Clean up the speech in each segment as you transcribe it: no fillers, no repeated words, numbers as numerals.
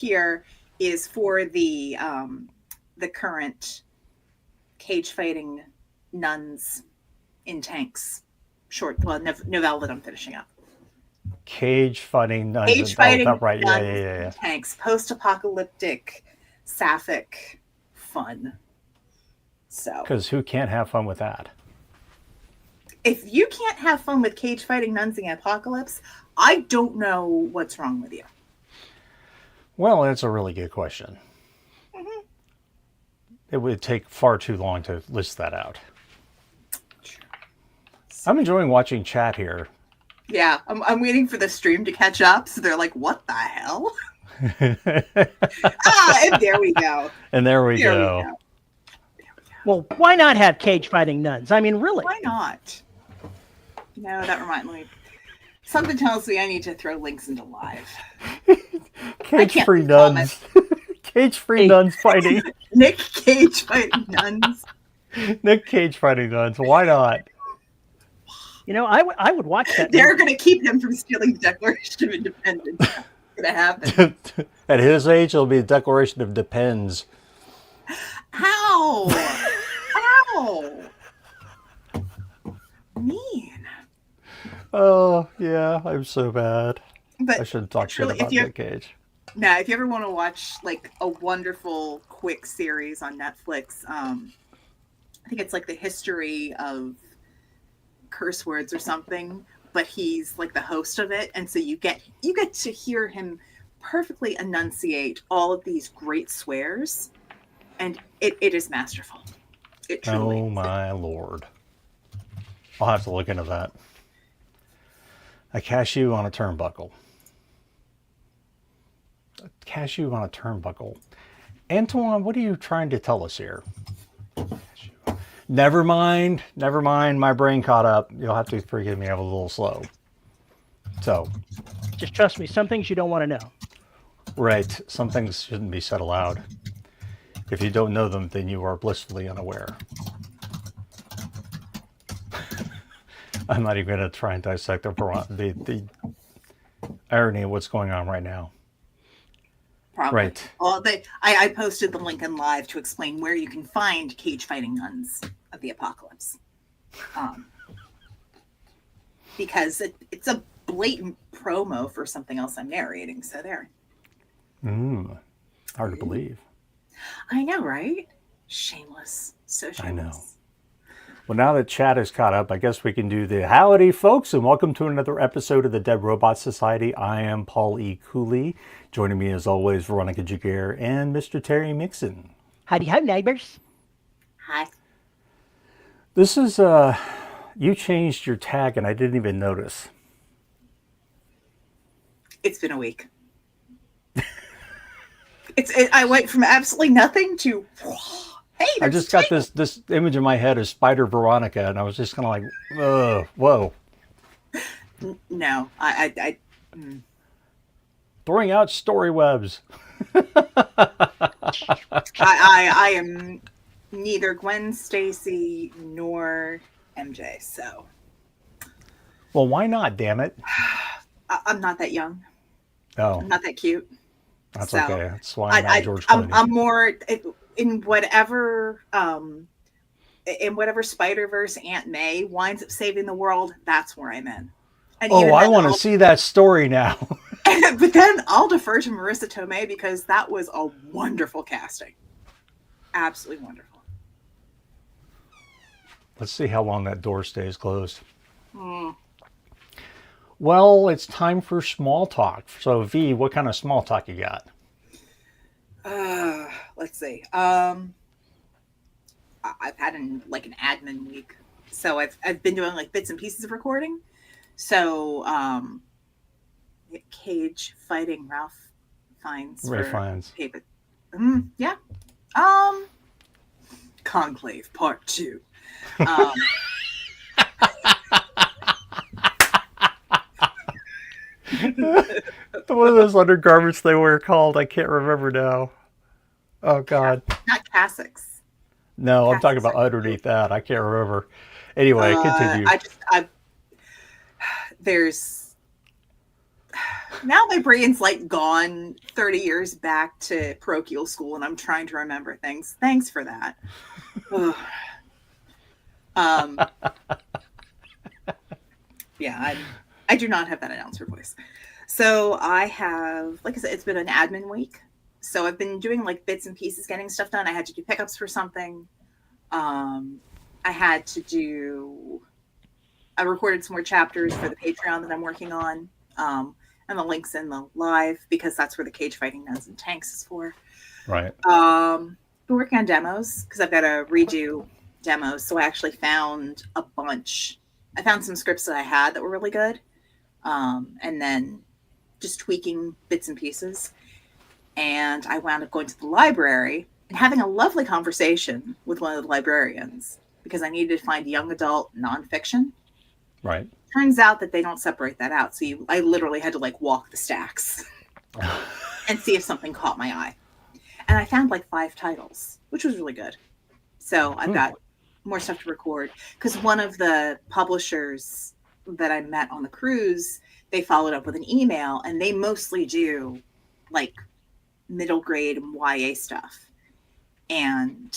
here is for the current cage fighting nuns in tanks novella that I'm finishing up. Cage fighting nuns. Cage fighting right. nuns Yeah. in tanks. Post-apocalyptic, sapphic fun. So, because who can't have fun with that? If you can't have fun with cage fighting nuns in the apocalypse, I don't know what's wrong with you. Well, that's a really good question. Mm-hmm. It would take far too long to list that out. I'm enjoying watching chat here. Yeah, I'm waiting for the stream to catch up, so they're like, what the hell? And there we go. And there we go. Well, why not have cage fighting nuns? I mean, really? Why not? No, that reminds me. Something tells me I need to throw links into live. Cage-free nuns. Cage-free nuns fighting. Nick Cage fighting nuns. Nick Cage fighting nuns. Why not? You know, I would watch that. They're going to keep him from stealing the Declaration of Independence. That's going to happen. At his age, it'll be a Declaration of Depends. How? How? Mean. Oh, yeah, I'm so bad. But I shouldn't talk shit about Nick Cage. No, if you ever want to watch like a wonderful quick series on Netflix, I think it's like the history of curse words or something, but he's like the host of it, and so you get to hear him perfectly enunciate all of these great swears, and it is masterful. It truly is. My lord. I'll have to look into that. A cashew on a turnbuckle. A cashew on a turnbuckle. Antoine, what are you trying to tell us here? Never mind. My brain caught up. You'll have to forgive me. I'm a little slow. So. Just trust me. Some things you don't want to know. Right. Some things shouldn't be said aloud. If you don't know them, then you are blissfully unaware. I'm not even going to try and dissect the irony of what's going on right now. Probably. Right. Well, I posted the link in live to explain where you can find cage fighting nuns of the apocalypse. Because it's a blatant promo for something else I'm narrating. So there. Hard to believe. I know, right? Shameless. So shameless. I know. Well, now that chat is caught up, I guess we can do the howdy, folks, and welcome to another episode of the Dead Robot Society. I am Paul E. Cooley. Joining me, as always, Veronica Jaguar and Mr. Terry Mixon. Howdy, ho, neighbors. Hi. This is, you changed your tag, and I didn't even notice. It's been a week. I went from absolutely nothing to... Hey, I just got this image in my head of Spider Veronica, and I was just kind of like, whoa. No, I throwing out story webs. I am neither Gwen Stacy nor MJ, so. Well, why not, damn it? I'm not that young. Oh. I'm not that cute. That's so, okay. That's why I'm not George Clooney. I'm more... In whatever Spider-Verse Aunt May winds up saving the world, that's where I'm in. And I want to see that story now. But then I'll defer to Marissa Tomei because that was a wonderful casting. Absolutely wonderful. Let's see how long that door stays closed. Well, it's time for small talk. So, V, what kind of small talk you got? Let's see. I've had an admin week, so I've been doing like bits and pieces of recording. So, Cage fighting Ralph Fiennes. Paper. Yeah. Conclave Part 2. One of those undergarments they wear called, I can't remember now. Oh, God. Not cassocks. No, cassocks. I'm talking about underneath that. I can't remember. Anyway, continue. now my brain's like gone 30 years back to parochial school, and I'm trying to remember things. Thanks for that. um, yeah, I do not have that announcer voice. So I have, like I said, it's been an admin week. So I've been doing like bits and pieces, getting stuff done. I had to do pickups for something. I had to do, I recorded some more chapters for the Patreon that I'm working on. And the links in the live, because that's where the cage fighting nuns and tanks is for. Right. Been working on demos because I've got to redo demos. So I actually found a bunch. I found some scripts that I had that were really good. And then just tweaking bits and pieces. And I wound up going to the library and having a lovely conversation with one of the librarians because I needed to find young adult nonfiction. Right. Turns out that they don't separate that out. So I literally had to like walk the stacks and see if something caught my eye. And I found like 5 titles, which was really good. So I've got more stuff to record because one of the publishers that I met on the cruise, they followed up with an email, and they mostly do like middle grade YA stuff. And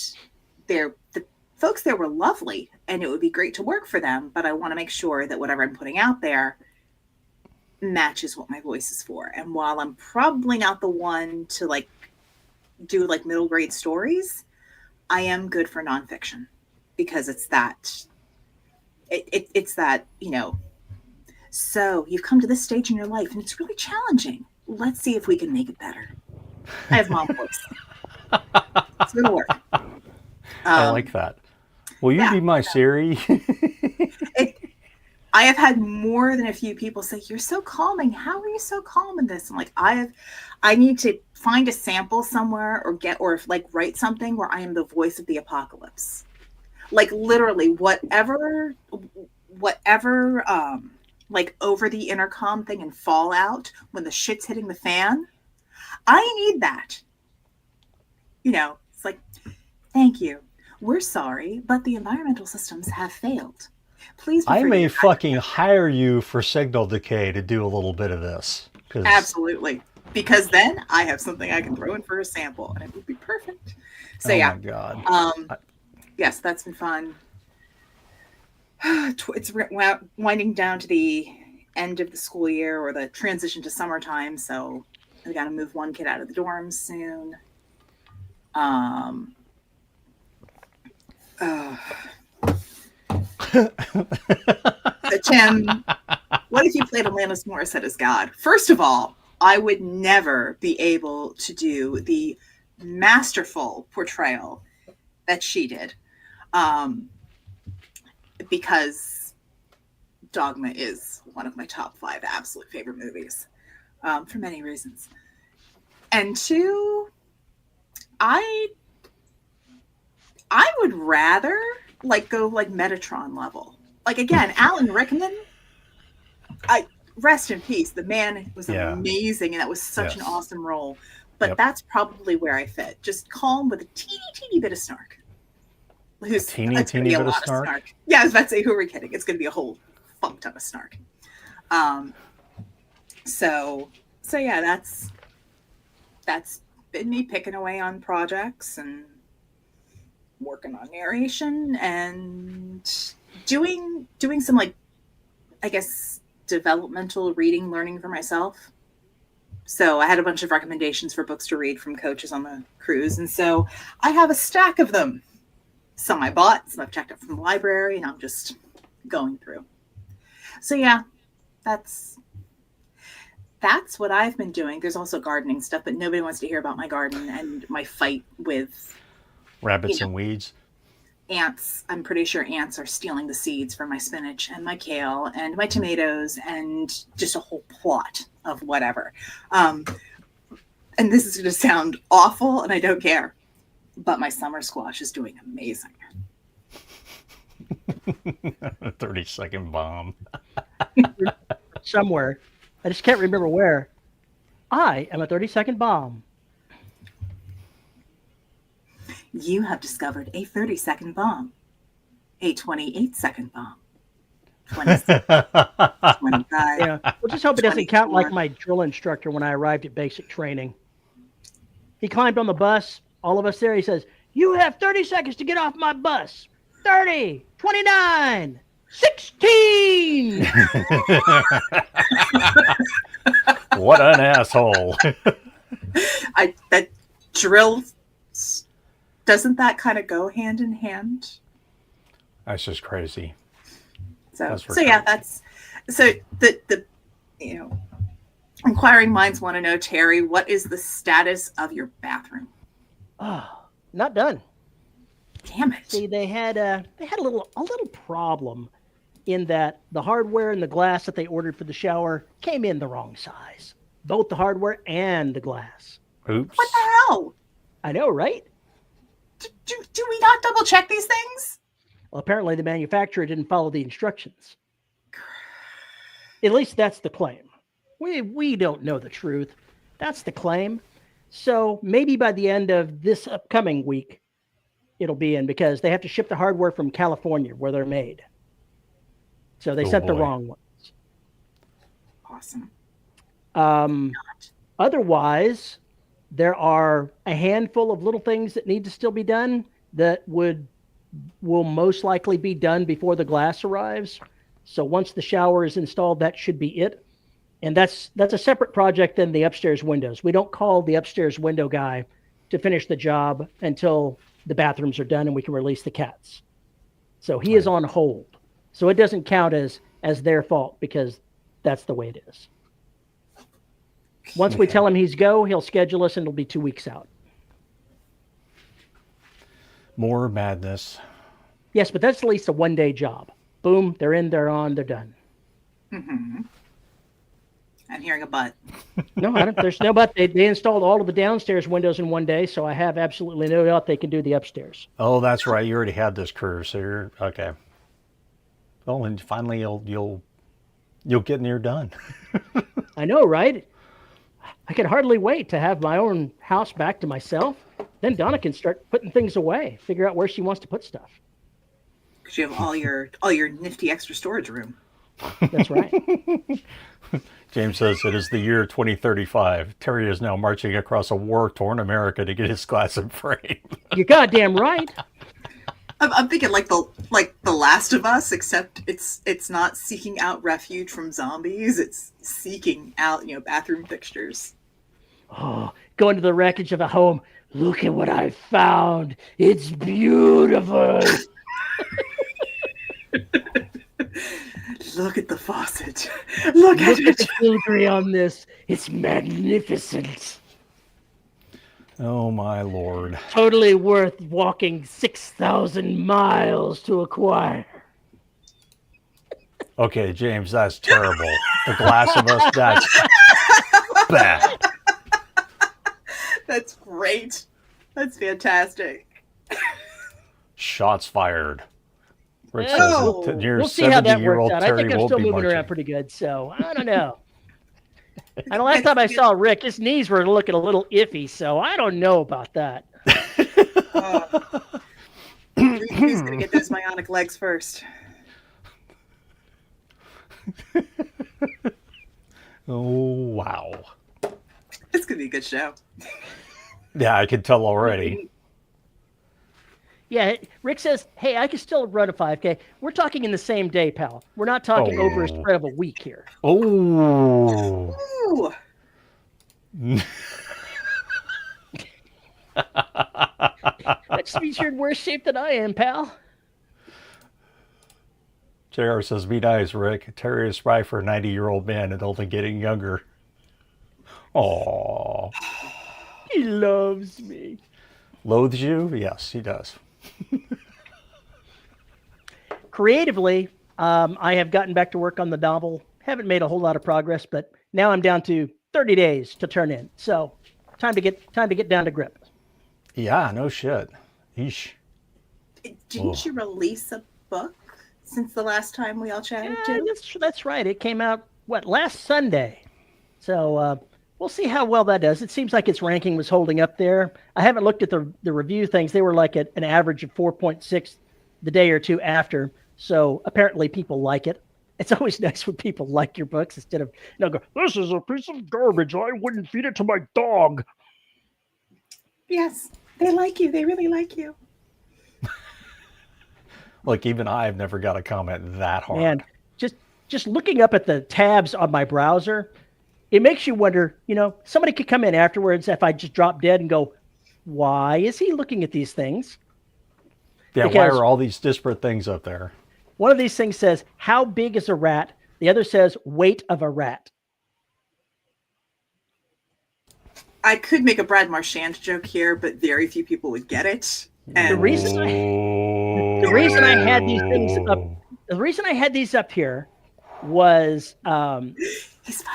the folks there were lovely, and it would be great to work for them, but I want to make sure that whatever I'm putting out there matches what my voice is for. And while I'm probably not the one to like do like middle grade stories, I am good for nonfiction because it's that it's that, you know, so you've come to this stage in your life and it's really challenging. Let's see if we can make it better. I have mom voice. It's gonna work. I like that. Will you be my Siri? I have had more than a few people say, "You're so calming. How are you so calm in this?" I'm like, I need to find a sample somewhere or like write something where I am the voice of the apocalypse. Like literally whatever like over the intercom thing in Fallout when the shit's hitting the fan. I need that. You know, it's like, thank you. We're sorry, but the environmental systems have failed. Please. I may fucking hire you for signal decay to do a little bit of this. Absolutely. Because then I have something I can throw in for a sample and it would be perfect. So my God. Yes, that's been fun. It's winding down to the end of the school year or the transition to summertime. So we got to move one kid out of the dorms soon. So Tim, what if you played Alanis Morissette as God? First of all, I would never be able to do the masterful portrayal that she did, because Dogma is one of my top 5 absolute favorite movies, for many reasons. And 2, I would rather like go like Metatron level. Like again, Alan Rickman, rest in peace. The man was amazing, and that was such an awesome role. But that's probably where I fit. Just calm with a teeny bit of snark. Who's teeny bit of snark? Yeah, I was about to say, who are we kidding? It's going to be a whole fuck ton of snark. So yeah, that's been me picking away on projects and working on narration and doing some, like, I guess, developmental reading, learning for myself. So I had a bunch of recommendations for books to read from coaches on the cruise. And so I have a stack of them. Some I bought, some I've checked out from the library, and I'm just going through. So yeah, that's what I've been doing. There's also gardening stuff, but nobody wants to hear about my garden and my fight with rabbits and weeds. Ants. I'm pretty sure ants are stealing the seeds from my spinach and my kale and my tomatoes and just a whole plot of whatever. And this is going to sound awful, and I don't care, but my summer squash is doing amazing. 30-second bomb. Somewhere. I just can't remember where. I am a 30-second bomb. You have discovered a 30-second bomb. A 28-second bomb. 26, 25. Yeah. We'll just hope it doesn't count 24. like my drill instructor when I arrived at basic training. He climbed on the bus, all of us there. He says, "You have 30 seconds to get off my bus. 30, 29, 16." What an asshole. That drill, doesn't that kind of go hand in hand? That's just crazy. So the inquiring minds want to know, Terry, what is the status of your bathroom? Oh, not done. Damn it. See, they had a little problem in that the hardware and the glass that they ordered for the shower came in the wrong size. Both the hardware and the glass. Oops. What the hell? I know, right? Do we not double check these things? Well, apparently the manufacturer didn't follow the instructions. At least that's the claim. We don't know the truth. That's the claim. So maybe by the end of this upcoming week, it'll be in, because they have to ship the hardware from California where they're made. So they sent the wrong ones. Awesome. Otherwise, there are a handful of little things that need to still be done that will most likely be done before the glass arrives. So once the shower is installed, that should be it. And that's a separate project than the upstairs windows. We don't call the upstairs window guy to finish the job until the bathrooms are done and we can release the cats. So he is on hold. So it doesn't count as their fault, because that's the way it is. Once we tell him he's go, he'll schedule us and it'll be 2 weeks out. More madness. Yes, but that's at least a 1-day job. Boom, they're in, they're on, they're done. Mm-hmm. I'm hearing a butt. No, there's no but. They installed all of the downstairs windows in 1 day, so I have absolutely no doubt they can do the upstairs. Oh, that's right. You already had this crew, so you're okay. Well, and finally you'll get near done. I know, right? I can hardly wait to have my own house back to myself. Then Donna can start putting things away, figure out where she wants to put stuff. Because you have all your nifty extra storage room. That's right. James says it is the year 2035. Terry is now marching across a war-torn America to get his glass and frame. You're goddamn right. I'm thinking like the Last of Us, except it's not seeking out refuge from zombies. It's seeking out bathroom fixtures. Oh, going to the wreckage of a home. Look at what I found. It's beautiful. Look at the faucet. Look at it. The filigree on this. It's magnificent. Oh my Lord. Totally worth walking 6,000 miles to acquire. Okay, James, that's terrible. The Glass of Us, that's bad. That's great. That's fantastic. Shots fired. Rick Oh. says your We'll see how that 70-year-old works out. I Terry think I'm won't still be moving marching. around pretty good, so I don't know. And the last time I saw Rick, his knees were looking a little iffy, so I don't know about that. Who's going to get those bionic legs first? Oh, wow. It's going to be a good show. Yeah, I can tell already. Yeah, Rick says, hey, I can still run a 5K. We're talking in the same day, pal. We're not talking over a spread of a week here. Oh. Ooh. That just means you're in worse shape than I am, pal. JR says, be nice, Rick. Terry is spry for a 90-year-old man and only getting younger. Aww. He loves me. Loathes you? Yes, he does. Creatively, I have gotten back to work on the novel. Haven't made a whole lot of progress, but now I'm down to 30 days to turn in. So time to get down to grip. Yeah, no shit. Yeesh. Didn't you release a book since the last time we all chatted? Yeah, that's right. It came out, last Sunday. So we'll see how well that does. It seems like its ranking was holding up there. I haven't looked at the review things. They were like at an average of 4.6 the day or two after. So apparently people like it. It's always nice when people like your books instead of go, this is a piece of garbage. I wouldn't feed it to my dog. Yes, they like you. They really like you. Look, even I've never got a comment that hard. Man, just looking up at the tabs on my browser, it makes you wonder, somebody could come in afterwards if I just drop dead and go, why is he looking at these things? Yeah, why are all these disparate things up there? One of these things says, how big is a rat? The other says, weight of a rat. I could make a Brad Marchand joke here, but very few people would get it. And the reason I had these things up, the reason I had these up here was he's 5'10",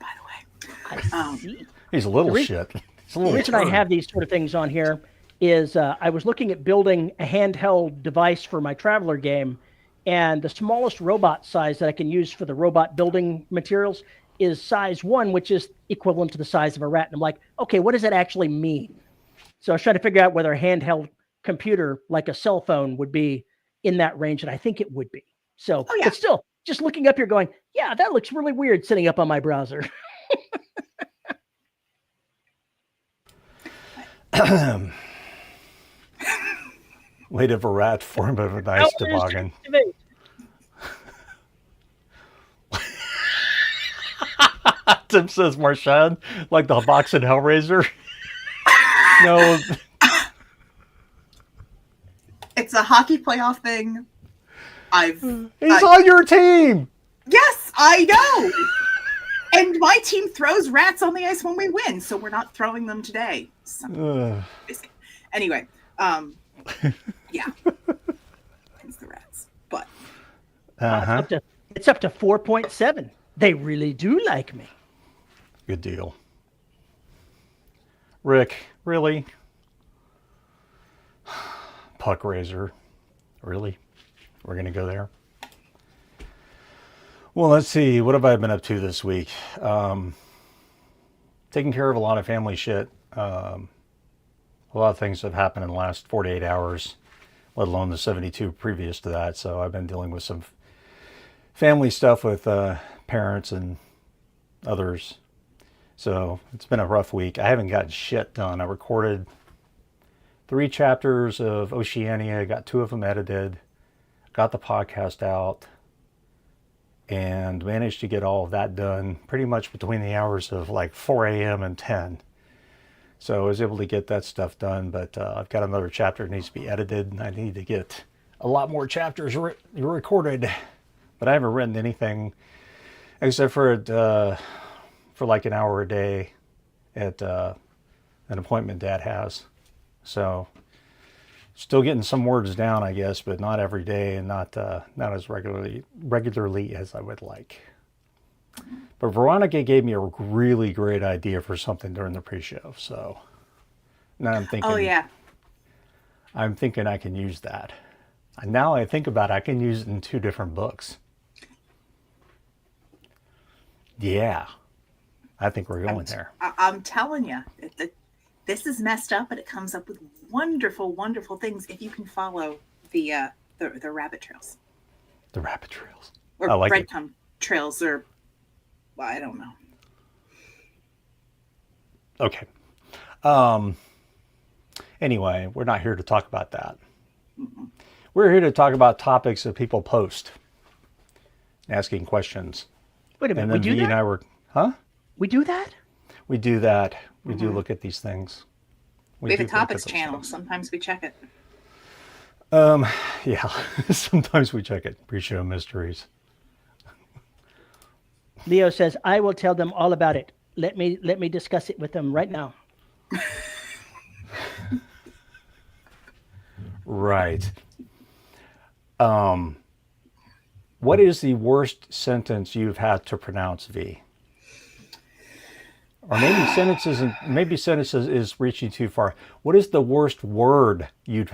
by the way. I see. He's a little shit. The reason I have these sort of things on here is I was looking at building a handheld device for my Traveler game, and the smallest robot size that I can use for the robot building materials is size 1, which is equivalent to the size of a rat. And I'm like, okay, what does that actually mean? So I was trying to figure out whether a handheld computer like a cell phone would be in that range, and I think it would be. So, But still, just looking up here going, yeah, that looks really weird sitting up on my browser. Weight of a rat, form of a nice toboggan. Tim says Marchand, like the box in Hellraiser. No. It's a hockey playoff thing. He's on your team. Yes, I know. And my team throws rats on the ice when we win, so we're not throwing them today. Anyway, yeah, it's the rats, but it's up to 4.7. They really do like me. Good deal. Rick, really? Puck Razor, really? We're gonna go there. Well, let's see. What have I been up to this week? Taking care of a lot of family shit. A lot of things have happened in the last 48 hours, let alone the 72 previous to that. So I've been dealing with some family stuff with parents and others. So it's been a rough week. I haven't gotten shit done. I recorded 3 chapters of Oceania, got 2 of them edited, got the podcast out, and managed to get all of that done pretty much between the hours of like 4 a.m. and 10. So I was able to get that stuff done, but I've got another chapter that needs to be edited, and I need to get a lot more chapters recorded. But I haven't written anything except for like an hour a day at an appointment Dad has. So still getting some words down, I guess, but not every day and not as regularly as I would like. But Veronica gave me a really great idea for something during the pre-show. So now I'm thinking, I'm thinking I can use that. And now I think about it, I can use it in 2 different books. Yeah, I think we're going there. I'm telling you, this is messed up, but it comes up with wonderful, wonderful things if you can follow the rabbit trails. The rabbit trails. Or like breadcrumb trails, or I don't know. Okay. Anyway, we're not here to talk about that. Mm-mm. We're here to talk about topics that people post, asking questions. Wait a minute, and then we do that? And I were, huh? We do that? We do that. We do look at these things. We have a topics channel. Sometimes we check it. Yeah. Sometimes we check it. Pre-show mysteries. Leo says, I will tell them all about it. Let me discuss it with them right now. Right. What is the worst sentence you've had to pronounce, V? Or maybe sentences is reaching too far. What is the worst word you'd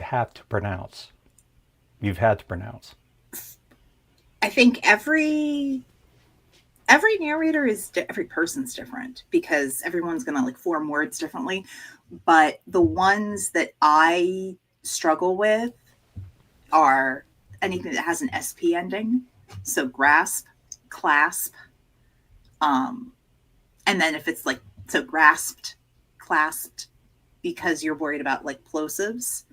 have to pronounce? You've had to pronounce. I think every narrator is every person's different, because everyone's gonna like form words differently. But the ones that I struggle with are anything that has an SP ending. So grasp, clasp, and then if it's like, so grasped, clasped, because you're worried about like plosives.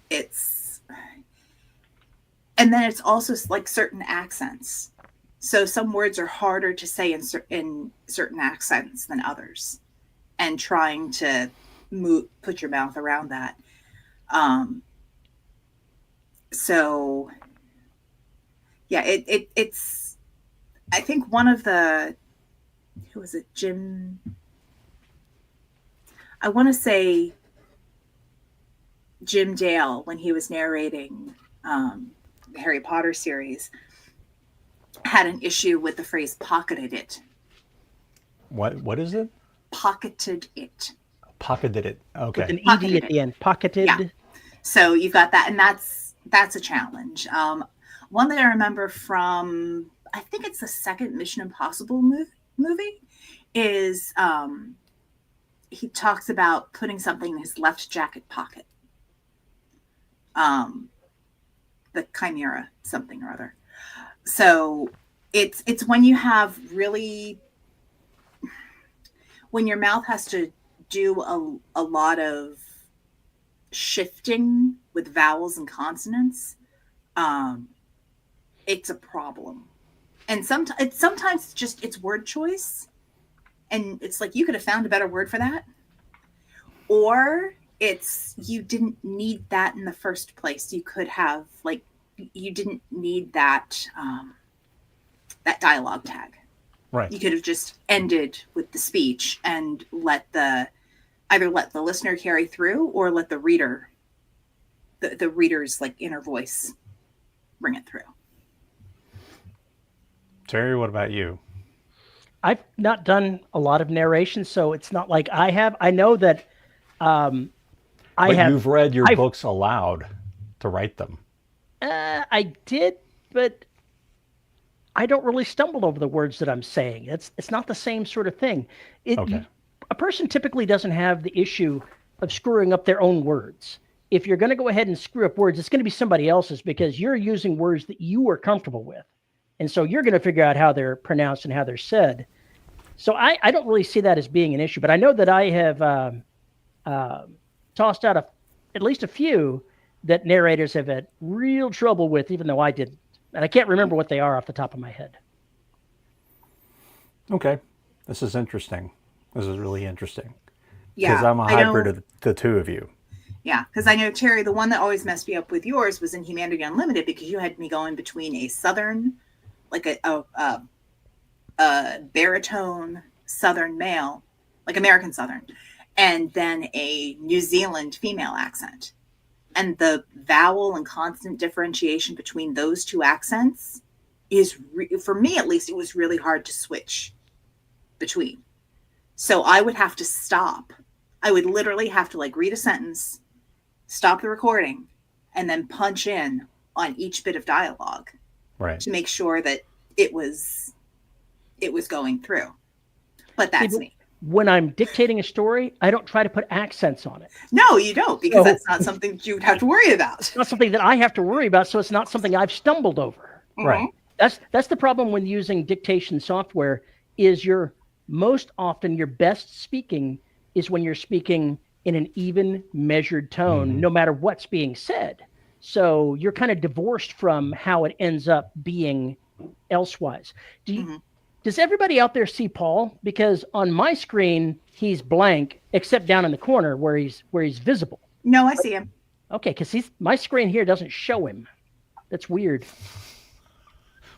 It's, and then it's also like certain accents. So some words are harder to say in certain accents than others, and trying to put your mouth around that. So yeah, it's, I think one of the, who was it? Jim, I want to say Jim Dale, when he was narrating the Harry Potter series, had an issue with the phrase pocketed it. What is it? Pocketed it. Pocketed it. Okay. With an ED at the end. Pocketed. Yeah. So you've got that, and that's a challenge. One that I remember from, I think it's the second Mission Impossible movie, is he talks about putting something in his left jacket pocket. The Chimera something or other. So it's when you have really, when your mouth has to do a lot of shifting with vowels and consonants, it's a problem. And sometimes it's word choice, and it's like, you could have found a better word for that, or it's, you didn't need that in the first place. You could have, like, you didn't need that that dialogue tag. Right. You could have just ended with the speech and either let the listener carry through, or let the reader, the reader's like inner voice bring it through. Terry, what about you? I've not done a lot of narration, so it's not like I have. I know that You've read your books aloud to write them. I did, but I don't really stumble over the words that I'm saying. It's not the same sort of thing. A person typically doesn't have the issue of screwing up their own words. If you're going to go ahead and screw up words, it's going to be somebody else's, because you're using words that you are comfortable with. And so you're going to figure out how they're pronounced and how they're said. So I don't really see that as being an issue, but I know that I have tossed out at least a few that narrators have had real trouble with, even though I didn't. And I can't remember what they are off the top of my head. Okay. This is interesting. This is really interesting. Yeah. Because I'm a hybrid of the two of you. Yeah. Because I know, Terry, the one that always messed me up with yours was in Humanity Unlimited, because you had me going between a Southern, like a baritone Southern male, like American Southern, and then a New Zealand female accent. And the vowel and consonant differentiation between those two accents is, for me at least, it was really hard to switch between. So I would have to stop. I would literally have to like read a sentence, stop the recording, and then punch in on each bit of dialogue, right, to make sure that it was going through. But that's me. When I'm dictating a story, I don't try to put accents on it. No, you don't, because that's not something you would have to worry about. It's not something that I have to worry about, so it's not something I've stumbled over. Mm-hmm. Right. That's the problem when using dictation software, is most often your best speaking is when you're speaking in an even, measured tone, no matter what's being said. So you're kind of divorced from how it ends up being elsewise. Does everybody out there see Paul? Because on my screen, he's blank, except down in the corner where he's visible. No, I see him. Okay, because my screen here doesn't show him. That's weird.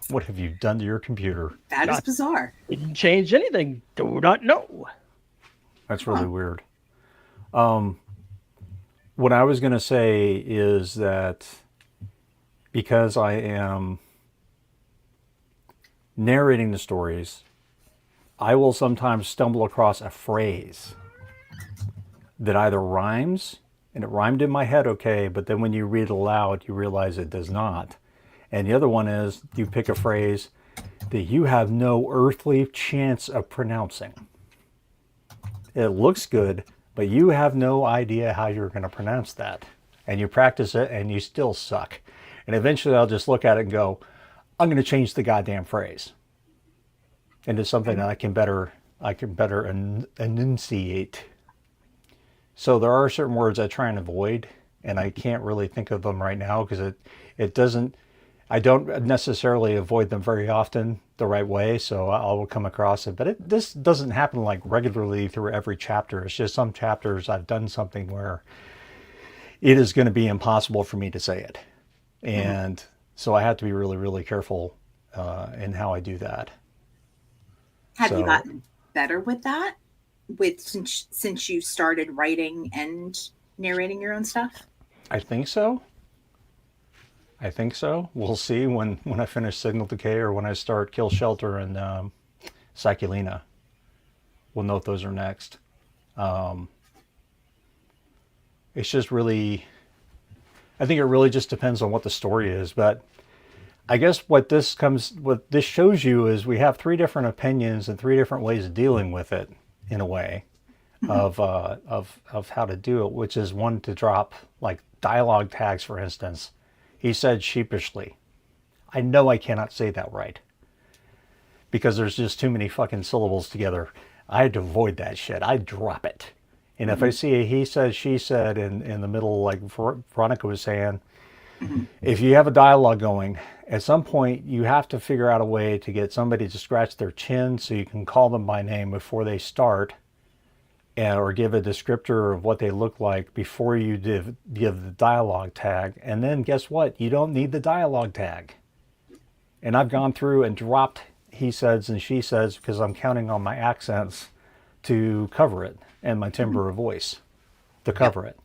What have you done to your computer? That is bizarre. Didn't change anything. Do not know. That's really weird. What I was going to say is that because I am narrating the stories, I will sometimes stumble across a phrase that either rhymes, and it rhymed in my head okay, but then when you read it aloud, you realize it does not. And the other one is, you pick a phrase that you have no earthly chance of pronouncing. It looks good, but you have no idea how you're going to pronounce that. And you practice it and you still suck. And eventually I'll just look at it and go, I'm going to change the goddamn phrase into something that I can better enunciate. So there are certain words I try and avoid, and I can't really think of them right now because it doesn't, I don't necessarily avoid them very often the right way, so I will come across it. But this doesn't happen like regularly through every chapter. It's just some chapters I've done something where it is going to be impossible for me to say it. And so I have to be really, really careful in how I do that. Have you gotten better with that? Since you started writing and narrating your own stuff? I think so. We'll see when I finish Signal Decay or when I start Kill Shelter and Psychulina. We'll know if those are next. It's just really, I think it really just depends on what the story is. But I guess what this shows you is we have three different opinions and three different ways of dealing with it, in a way, of how to do it. Which is one, to drop like dialogue tags, for instance. He said sheepishly. I know I cannot say that right because there's just too many fucking syllables together. I had to avoid that shit. I drop it. And if I see a he said, she said in the middle, like Veronica was saying, if you have a dialogue going, at some point you have to figure out a way to get somebody to scratch their chin so you can call them by name before they start, or give a descriptor of what they look like before you give the dialogue tag. And then guess what? You don't need the dialogue tag. And I've gone through and dropped he says and she says because I'm counting on my accents to cover it and my timbre of voice to cover it.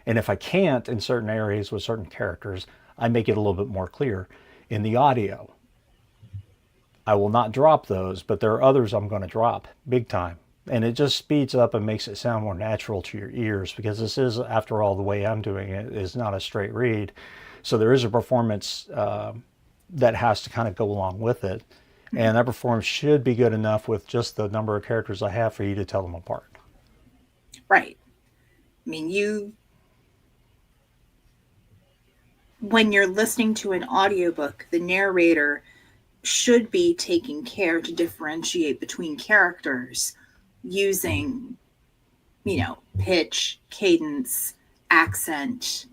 And if I can't in certain areas with certain characters, I make it a little bit more clear in the audio. I will not drop those, but there are others I'm going to drop big time. And it just speeds up and makes it sound more natural to your ears, because this is, after all, the way I'm doing it is not a straight read. So there is a performance that has to kind of go along with it. And that performance should be good enough with just the number of characters I have for you to tell them apart. Right. I mean, when you're listening to an audiobook, the narrator should be taking care to differentiate between characters using, pitch, cadence, accent,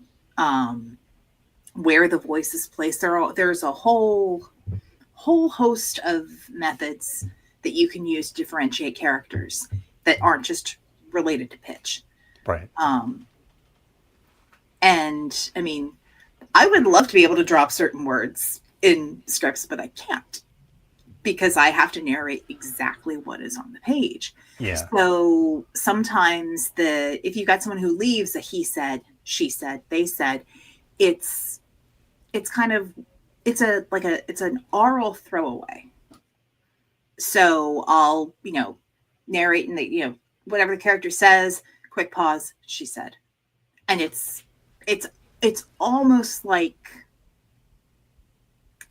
where the voice is placed. There's a whole host of methods that you can use to differentiate characters that aren't just related to pitch. Right. And I mean, I would love to be able to drop certain words in scripts, but I can't, because I have to narrate exactly what is on the page. Yeah. So sometimes if you got someone who leaves a he said, she said, they said, it's an oral throwaway. So I'll, narrate and whatever the character says, quick pause, she said. And it's almost like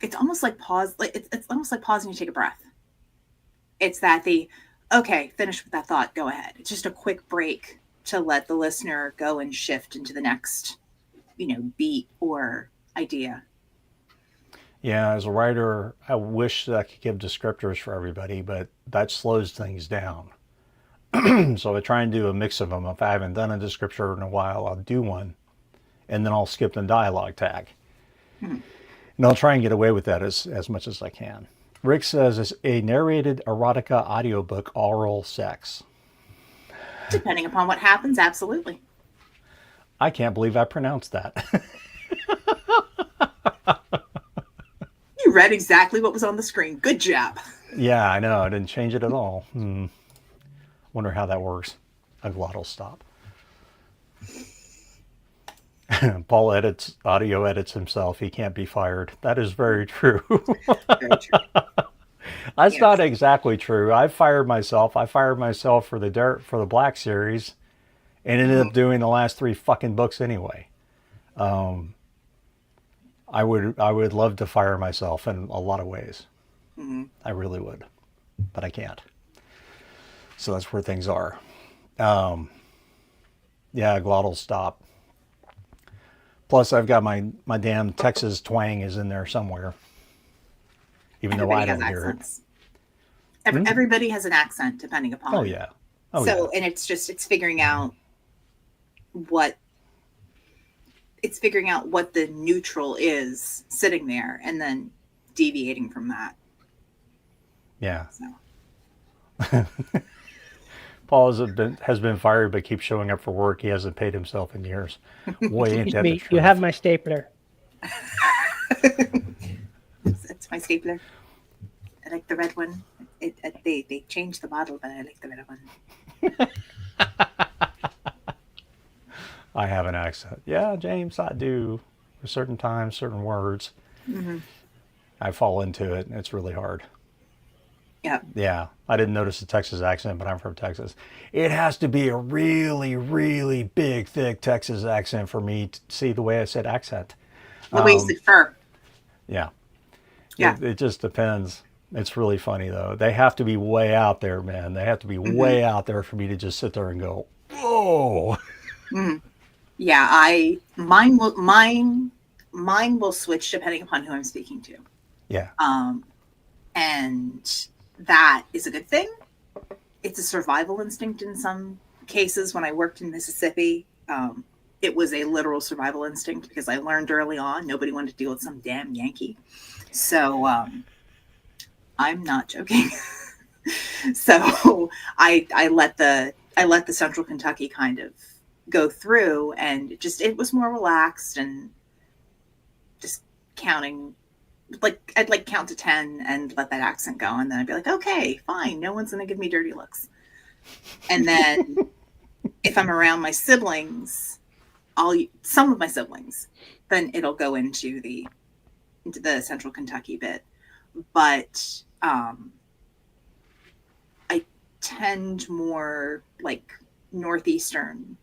pause, it's almost like pausing to take a breath. It's that okay, finish with that thought, go ahead. It's just a quick break to let the listener go and shift into the next, beat or idea. Yeah, as a writer, I wish that I could give descriptors for everybody, but that slows things down. So I try and do a mix of them. If I haven't done a descriptor in a while, I'll do one, and then I'll skip the dialogue tag. And I'll try and get away with that as much as I can. Rick says, is a narrated erotica audiobook oral sex? Depending upon what happens, absolutely. I can't believe I pronounced that. You read exactly what was on the screen. Good job. Yeah, I know. I didn't change it at all. Wonder how that works. A glottal stop. Paul audio edits himself. He can't be fired. That is very true. Very true. That's not exactly true. I fired myself. I fired myself for the Black series, and ended up doing the last 3 fucking books anyway. I would love to fire myself in a lot of ways. I really would, but I can't. So that's where things are. Yeah, glottal stop. Plus, I've got my damn Texas twang is in there somewhere, even though I Everybody has don't hear it. accents. Everybody has an accent depending upon. Oh yeah. Oh so, yeah. and it's figuring out what the neutral is sitting there, and then deviating from that. Yeah. So. Paul has been fired, but keeps showing up for work. He hasn't paid himself in years. Boy, ain't that the truth. You have my stapler. That's my stapler. I like the red one. They changed the model, but I like the red one. I have an accent. Yeah, James, I do. For certain times, certain words. Mm-hmm. I fall into it, and it's really hard. Yeah. Yeah, I didn't notice the Texas accent, but I'm from Texas. It has to be a really, really big, thick Texas accent for me to see the way I said accent. The way you said fur. Yeah. Yeah. It just depends. It's really funny, though. They have to be way out there, man. They have to be way out there for me to just sit there and go, oh. Mm-hmm. Yeah, mine will switch depending upon who I'm speaking to. Yeah. And that is a good thing. It's a survival instinct in some cases. When I worked in Mississippi, it was a literal survival instinct because I learned early on nobody wanted to deal with some damn Yankee. So I'm not joking. So I let the Central Kentucky kind of go through, and it was more relaxed and just counting. Like I'd count to 10 and let that accent go, and then I'd be like, okay, fine, no one's gonna give me dirty looks. And then if I'm around my siblings, some of my siblings, then it'll go into the Central Kentucky bit. But I tend more like Northeastern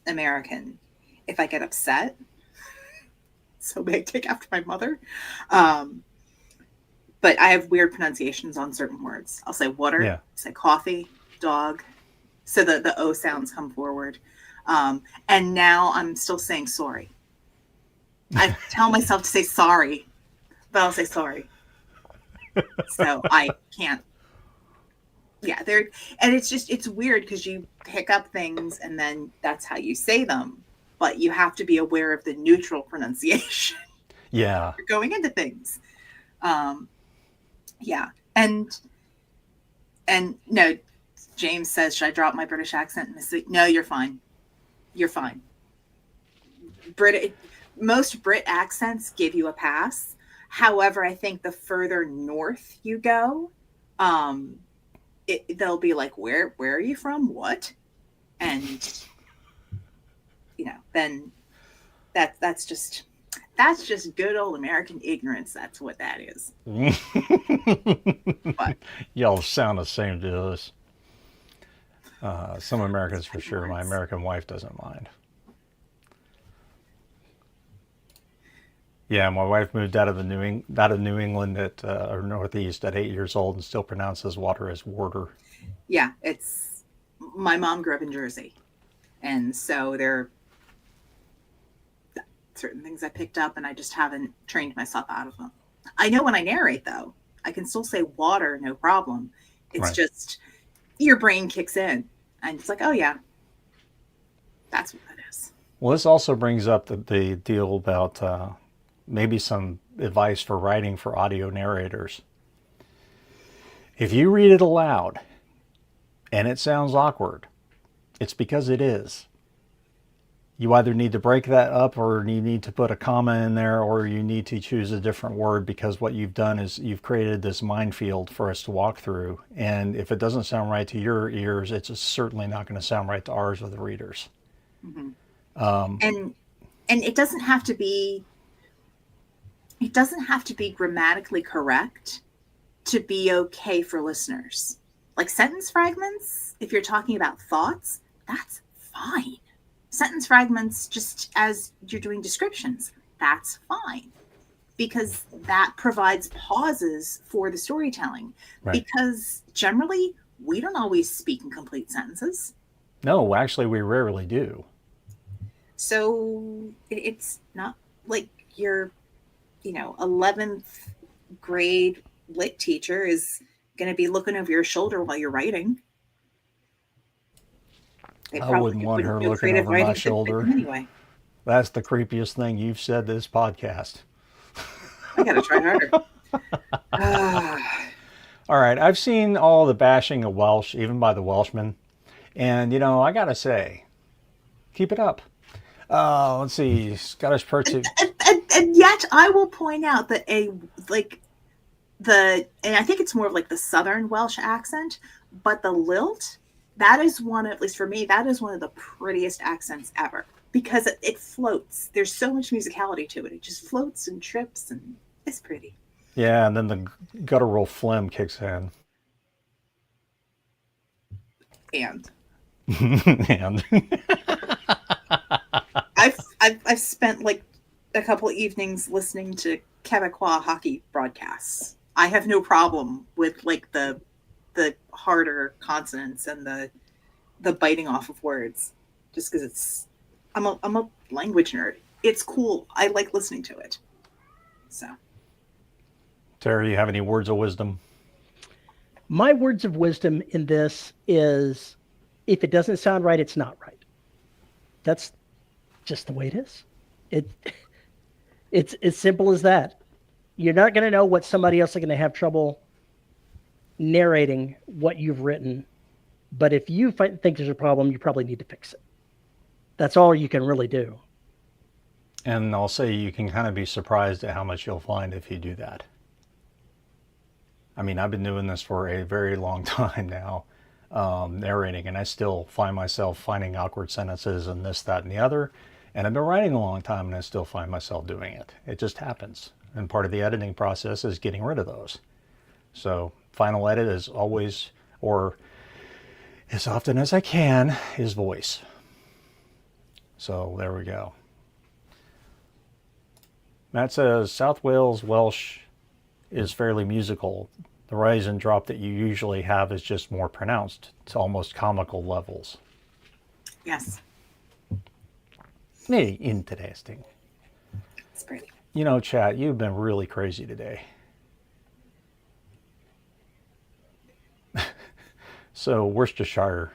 American if I get upset. So may take after my mother. But I have weird pronunciations on certain words. I'll say water, Yeah. say coffee, dog. So the O sounds come forward. And now I'm still saying sorry. I tell myself to say sorry, but I'll say sorry. So I can't. Yeah, and it's weird because you pick up things and then that's how you say them. But you have to be aware of the neutral pronunciation. Yeah. You're going into things. Yeah. And no, James says, should I drop my British accent? No, you're fine. You're fine. Most Brit accents give you a pass. However, I think the further north you go, they'll be like, where are you from? What? And then that's just good old American ignorance. That's what that is. But Y'all sound the same to us. Some Americans for sure. My American wife doesn't mind. Yeah, my wife moved out of New England or Northeast at 8 years old and still pronounces water as water. Yeah, my mom grew up in Jersey, and so there are certain things I picked up, and I just haven't trained myself out of them. I know when I narrate, though, I can still say water, no problem. It's Right. just your brain kicks in, and it's like, oh yeah, that's what that is. Well, this also brings up the deal about maybe some advice for writing for audio narrators. If you read it aloud and it sounds awkward, it's because it is. You either need to break that up, or you need to put a comma in there, or you need to choose a different word, because what you've done is you've created this minefield for us to walk through. And if it doesn't sound right to your ears, it's certainly not going to sound right to ours or the readers. Mm-hmm. And it doesn't have to be grammatically correct to be okay for listeners. Like sentence fragments, if you're talking about thoughts, that's fine. Sentence fragments, just as you're doing descriptions, that's fine. Because that provides pauses for the storytelling. Right. Because generally, we don't always speak in complete sentences. No, actually, we rarely do. So it's not like your, 11th grade lit teacher is going to be looking over your shoulder while you're writing. They I wouldn't probably want wouldn't her do looking creative over my writing good with shoulder. them anyway. That's the creepiest thing you've said this podcast. I got to try harder. All right, I've seen all the bashing of Welsh, even by the Welshmen. And, I got to say, keep it up. Let's see, Scottish Percy. And yet I will point out that and I think it's more of like the Southern Welsh accent, but the lilt, that is one, at least for me, that is one of the prettiest accents ever because it floats. There's so much musicality to it. It just floats and trips and it's pretty. Yeah, and then the guttural phlegm kicks in. And And I've spent like a couple evenings listening to Quebecois hockey broadcasts. I have no problem with like the harder consonants and the biting off of words, just because I'm a language nerd. It's cool. I like listening to it. So, Terry, you have any words of wisdom? My words of wisdom in this is, if it doesn't sound right, it's not right. That's just the way it is. It's as simple as that. You're not going to know what somebody else is going to have trouble narrating what you've written. But if you think there's a problem, you probably need to fix it. That's all you can really do. And I'll say you can kind of be surprised at how much you'll find if you do that. I mean, I've been doing this for a very long time now, narrating, and I still find myself finding awkward sentences and this, that, and the other. And I've been writing a long time, and I still find myself doing it. It just happens. And part of the editing process is getting rid of those. So final edit is always, or as often as I can, is voice. So there we go. Matt says, South Wales Welsh is fairly musical. The rise and drop that you usually have is just more pronounced. It's almost comical levels. yes, Hey, interesting. it's pretty. Chat, you've been really crazy today. So, Worcestershire.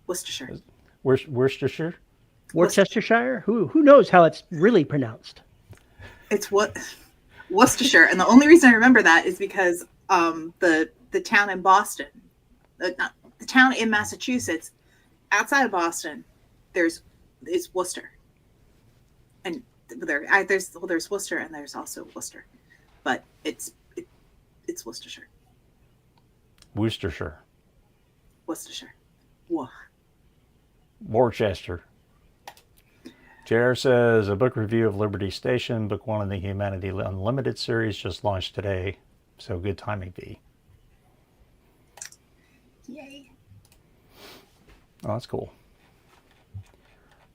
Worcestershire. Worcestershire? Worcestershire? Who knows how it's really pronounced? It's what Worcestershire, and the only reason I remember that is because the town in Boston, not, the town in Massachusetts, outside of Boston, it's Worcester, and there's Worcester and there's also Worcester, but it's Worcestershire. Worcestershire. Worcestershire. Whoa. Worcester. JR says, a book review of Liberty Station, book 1 in the Humanity Unlimited series, just launched today. So good timing, V. Yay. Oh, that's cool.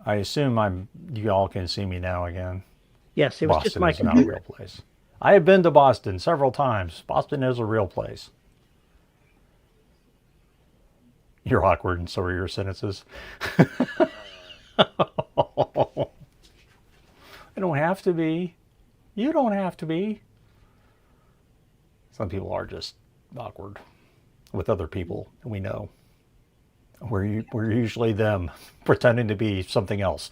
I assume you all can see me now again. Yes, it was Boston just my is not a computer. real place. I have been to Boston several times. Boston is a real place. You're awkward, and so are your sentences. I don't have to be. You don't have to be. Some people are just awkward with other people, we know. We're usually them pretending to be something else.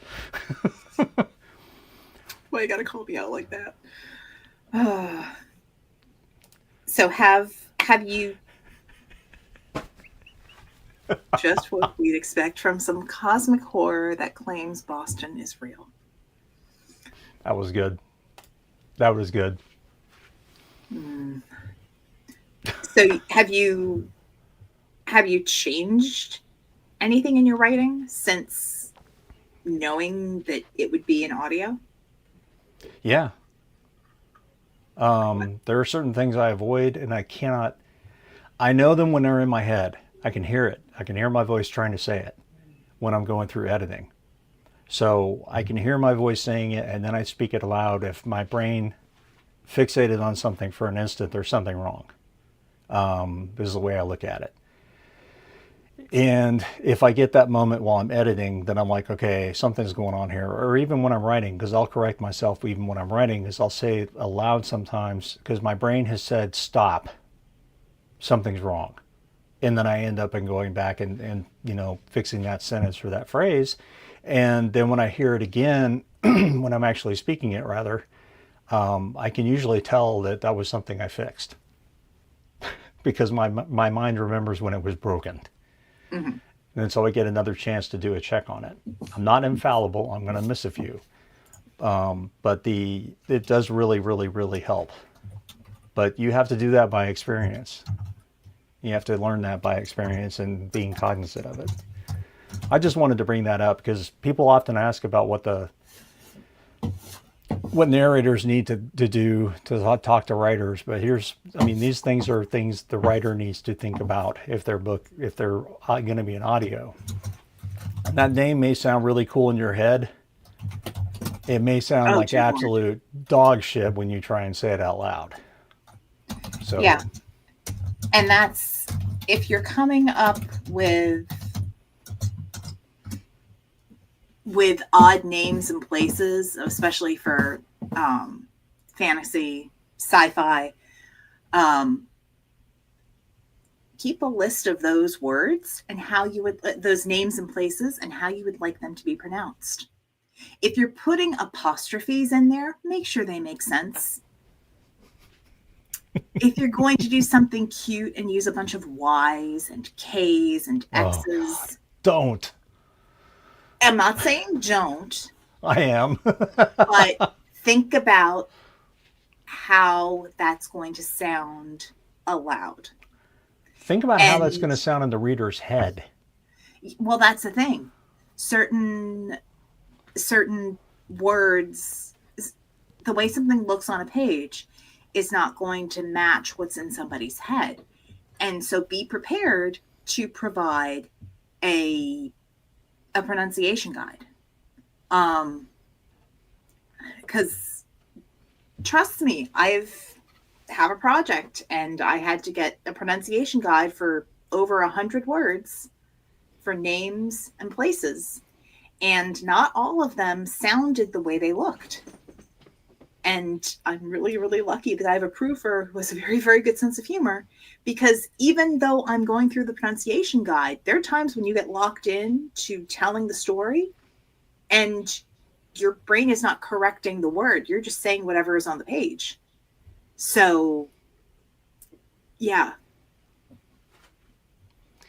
Why you gotta call me out like that? So have you just what we'd expect from some cosmic horror that claims Boston is real? That was good. That was good. So have you changed anything in your writing since knowing that it would be in audio? Yeah. There are certain things I avoid, and I know them when they're in my head. I can hear it. I can hear my voice trying to say it when I'm going through editing. So I can hear my voice saying it, and then I speak it aloud. If my brain fixated on something for an instant, there's something wrong. This is the way I look at it. And if I get that moment while I'm editing, then I'm like, okay, something's going on here. Or even when I'm writing, because I'll correct myself even when I'm writing, is I'll say it aloud sometimes because my brain has said, stop, something's wrong. And then I end up in going back and fixing that sentence or that phrase. And then when I hear it again, when I'm actually speaking it rather, I can usually tell that that was something I fixed because my mind remembers when it was broken. Mhm. And so I get another chance to do a check on it. I'm not infallible. I'm going to miss a few. But it does really, really, really help. But you have to do that by experience. You have to learn that by experience and being cognizant of it. I just wanted to bring that up because people often ask about what narrators need to do to talk to writers. But these things are things the writer needs to think about if they're going to be an audio. That name may sound really cool in your head. It may sound Oh, like dear Lord. absolute dog shit when you try and say it out loud. So Yeah. And that's if you're coming up with odd names and places, especially for fantasy, sci-fi, keep a list of those words and how you would those names and places and how you would like them to be pronounced. If you're putting apostrophes in there, make sure they make sense. If you're going to do something cute and use a bunch of Y's and K's and X's, don't. I'm not saying don't, I am. but think about how that's going to sound aloud. Think about how that's going to sound in the reader's head. Well, that's the thing. Certain words, the way something looks on a page is not going to match what's in somebody's head. And so be prepared to provide a pronunciation guide. Because trust me, have a project and I had to get a pronunciation guide for over 100 words for names and places. And not all of them sounded the way they looked. And I'm really, really lucky that I have a proofer who has a very, very good sense of humor, because even though I'm going through the pronunciation guide, there are times when you get locked in to telling the story and your brain is not correcting the word. You're just saying whatever is on the page. So, yeah.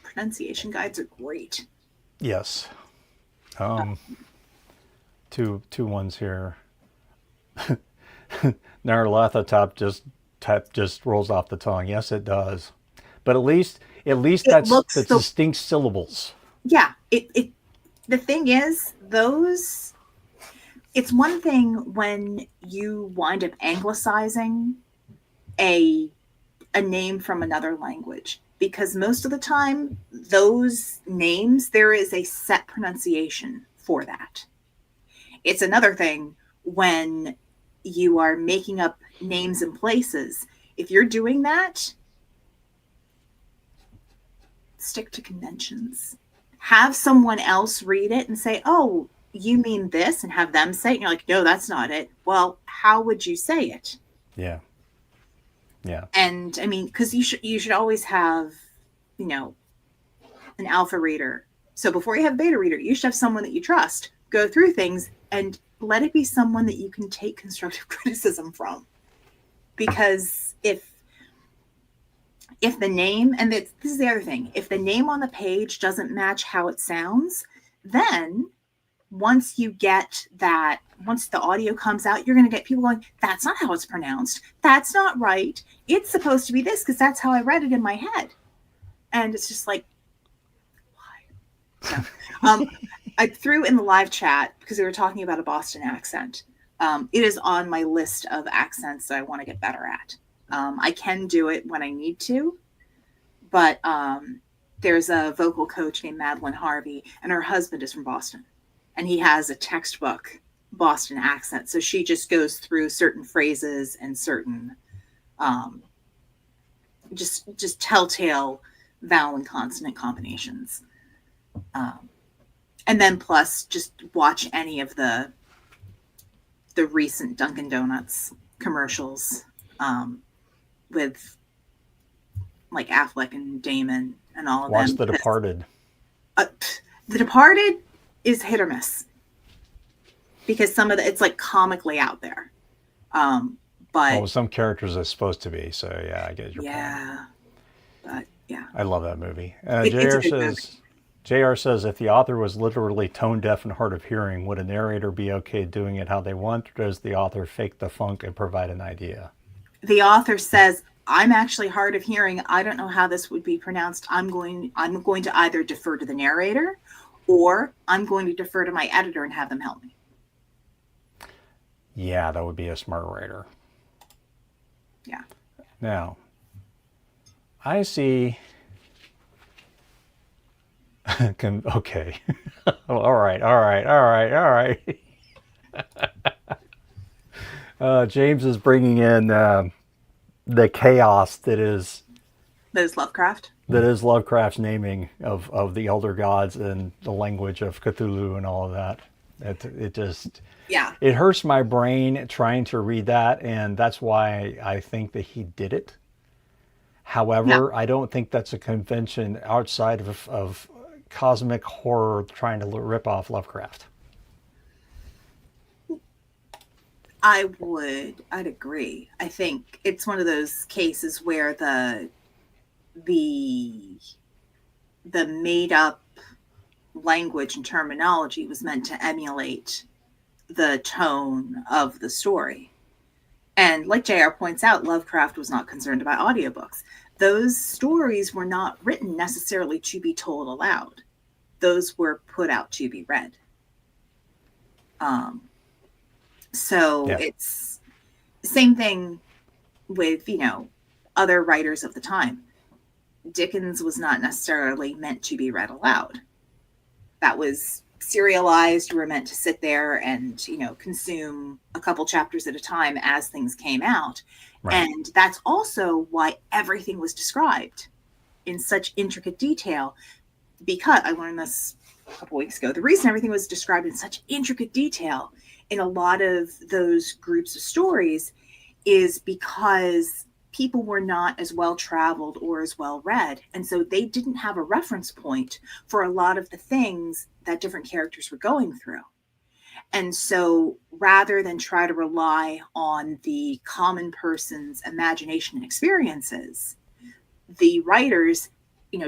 Pronunciation guides are great. Yes. Two ones here. Nyarlathotep just rolls off the tongue. Yes, it does. But at least that's distinct syllables. Yeah. The thing is, it's one thing when you wind up anglicizing a name from another language, because most of the time those names, there is a set pronunciation for that. It's another thing when you are making up names and places. If you're doing that, stick to conventions. Have someone else read it and say, oh, you mean this, and have them say it. And you're like, no, that's not it. Well, how would you say it? Yeah. Yeah. And I mean, because you should always have, an alpha reader. So before you have a beta reader, you should have someone that you trust go through things and let it be someone that you can take constructive criticism from. Because if the name, and this is the other thing, if the name on the page doesn't match how it sounds, then once the audio comes out, you're going to get people going, that's not how it's pronounced. That's not right. It's supposed to be this because that's how I read it in my head. And it's just like, why? So, I threw in the live chat because we were talking about a Boston accent. It is on my list of accents that I want to get better at. I can do it when I need to, but there's a vocal coach named Madeline Harvey, and her husband is from Boston, and he has a textbook Boston accent. So she just goes through certain phrases and certain just telltale vowel and consonant combinations. And then plus just watch any of the recent Dunkin' Donuts commercials with like Affleck and Damon and all of them. Watch The Departed. The Departed is hit or miss because some of it's like comically out there. But some characters are supposed to be, so yeah, I get your point. Yeah, but yeah, I love that movie. JR says, if the author was literally tone deaf and hard of hearing, would a narrator be okay doing it how they want, or does the author fake the funk and provide an idea? The author says, I'm actually hard of hearing. I don't know how this would be pronounced. I'm going to either defer to the narrator or I'm going to defer to my editor and have them help me. Yeah, that would be a smart writer. Yeah. Now, I see... Okay. all right. James is bringing in the chaos that is Lovecraft. That is Lovecraft's naming of the elder gods and the language of Cthulhu and all of that. It just it hurts my brain trying to read that, and that's why I think that he did it. However, I don't think that's a convention outside of cosmic horror trying to rip off Lovecraft. I'd agree. I think it's one of those cases where the made up language and terminology was meant to emulate the tone of the story. And like JR points out, Lovecraft was not concerned about audiobooks. Those stories were not written necessarily to be told aloud. Those were put out to be read. It's the same thing with, other writers of the time. Dickens was not necessarily meant to be read aloud. That was serialized. You were meant to sit there and, consume a couple chapters at a time as things came out. Right. And that's also why everything was described in such intricate detail, because I learned this a couple weeks ago. The reason everything was described in such intricate detail in a lot of those groups of stories is because people were not as well traveled or as well read. And so they didn't have a reference point for a lot of the things that different characters were going through. And so rather than try to rely on the common person's imagination and experiences, the writers,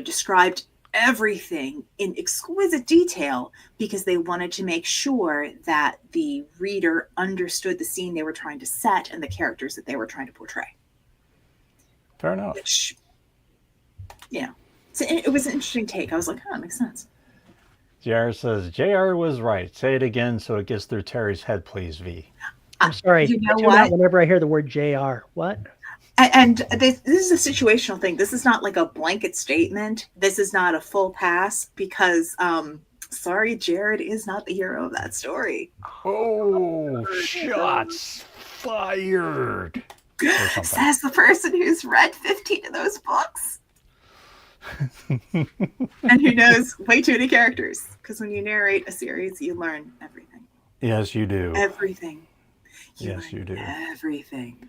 described everything in exquisite detail because they wanted to make sure that the reader understood the scene they were trying to set and the characters that they were trying to portray. Fair enough. Which, so it was an interesting take. I was like, that makes sense. JR says, JR was right. Say it again so it gets through Terry's head, please, V. I'm sorry. I tune out whenever I hear the word JR. What? And this is a situational thing. This is not like a blanket statement. This is not a full pass because, sorry, Jared is not the hero of that story. Oh, shots fired. Says the person who's read 15 of those books. And who knows way too many characters. Because when you narrate a series, you learn everything. Yes, you do. Everything. You do. Everything.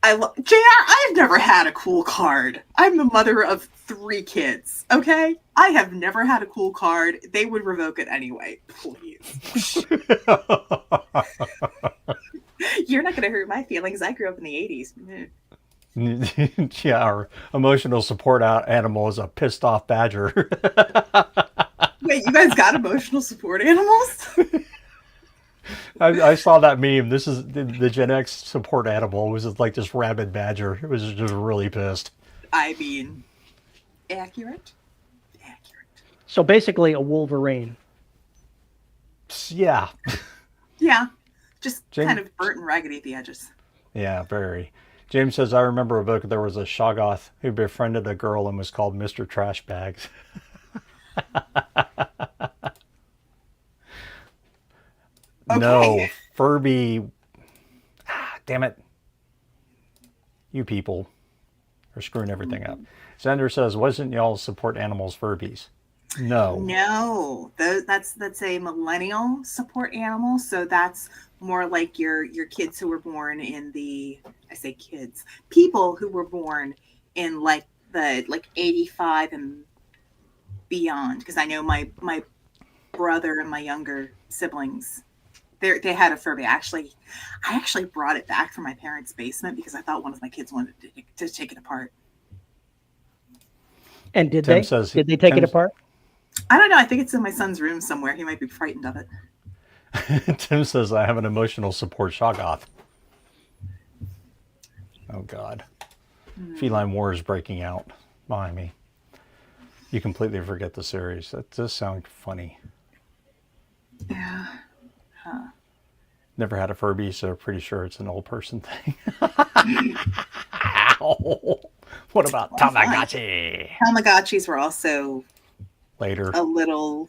JR, I've never had a cool card. I'm the mother of 3 kids, okay? I have never had a cool card. They would revoke it anyway. Please. You're not going to hurt my feelings. I grew up in the 80s. Yeah, our emotional support animal is a pissed off badger. Wait, you guys got emotional support animals? I saw that meme. This is the Gen X support animal. It was like this rabid badger. It was just really pissed. I mean, accurate. So basically a Wolverine. Yeah. Yeah. Just kind of burnt and raggedy at the edges. Yeah, very. James says, I remember a book. There was a Shoggoth who befriended a girl and was called Mr. Trash Bags. Okay. No, Furby. Damn it. You people They're screwing everything up. Xander says, wasn't y'all support animals Furbies? No. No, that's a millennial support animal. So that's more like your kids who were born in I say kids, people who were born in like 85 and beyond. Because I know my brother and my younger siblings, they had a Furby. I actually brought it back from my parents' basement because I thought one of my kids wanted to take it apart. And did they take it apart? I don't know. I think it's in my son's room somewhere. He might be frightened of it. Tim says, I have an emotional support Shoggoth. Oh, God. Feline War is breaking out behind me. You completely forget the series. That does sound funny. Yeah. Huh. Never had a Furby, so pretty sure it's an old person thing. Ow. What about Tamagotchi? Tamagotchis were also later. A little.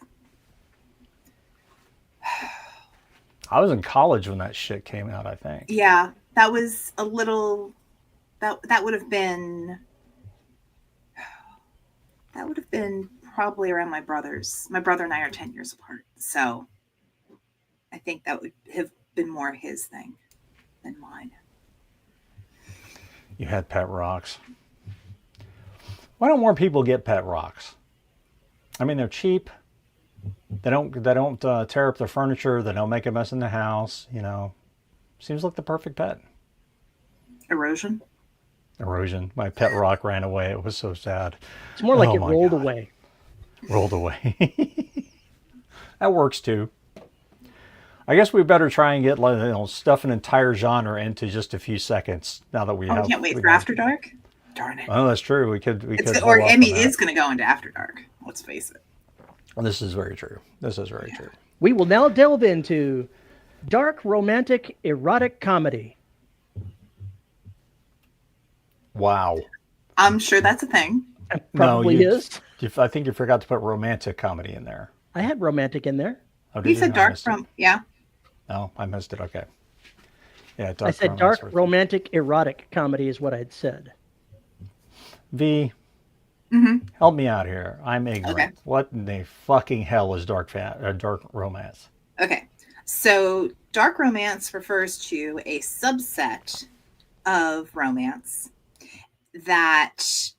I was in college when that shit came out, I think. Yeah, that was a little. That would have been. That would have been probably around my brother's. My brother and I are 10 years apart, so I think that would have been more his thing than mine. You had pet rocks. Why don't more people get pet rocks? I mean, they're cheap. They don't tear up their furniture. They don't make a mess in the house. You know, seems like the perfect pet. Erosion. My pet rock ran away. It was so sad. It's more like it rolled away. Rolled away. That works too. I guess we better try and get stuff an entire genre into just a few seconds. Now that we have. We can't wait for After Dark. Darn it. Oh, that's true. We could. Or Emmy is going to go into After Dark. Let's face it. Well, this is very true. True. We will now delve into dark, romantic, erotic comedy. Wow. I'm sure that's a thing. It probably is. I think you forgot to put romantic comedy in there. I had romantic in there. Oh, you said dark yeah. Oh, I missed it. Okay. Yeah, I said dark, romantic, erotic comedy is what I'd said. V, help me out here. I'm ignorant. Okay. What in the fucking hell is dark romance? Okay. So dark romance refers to a subset of romance that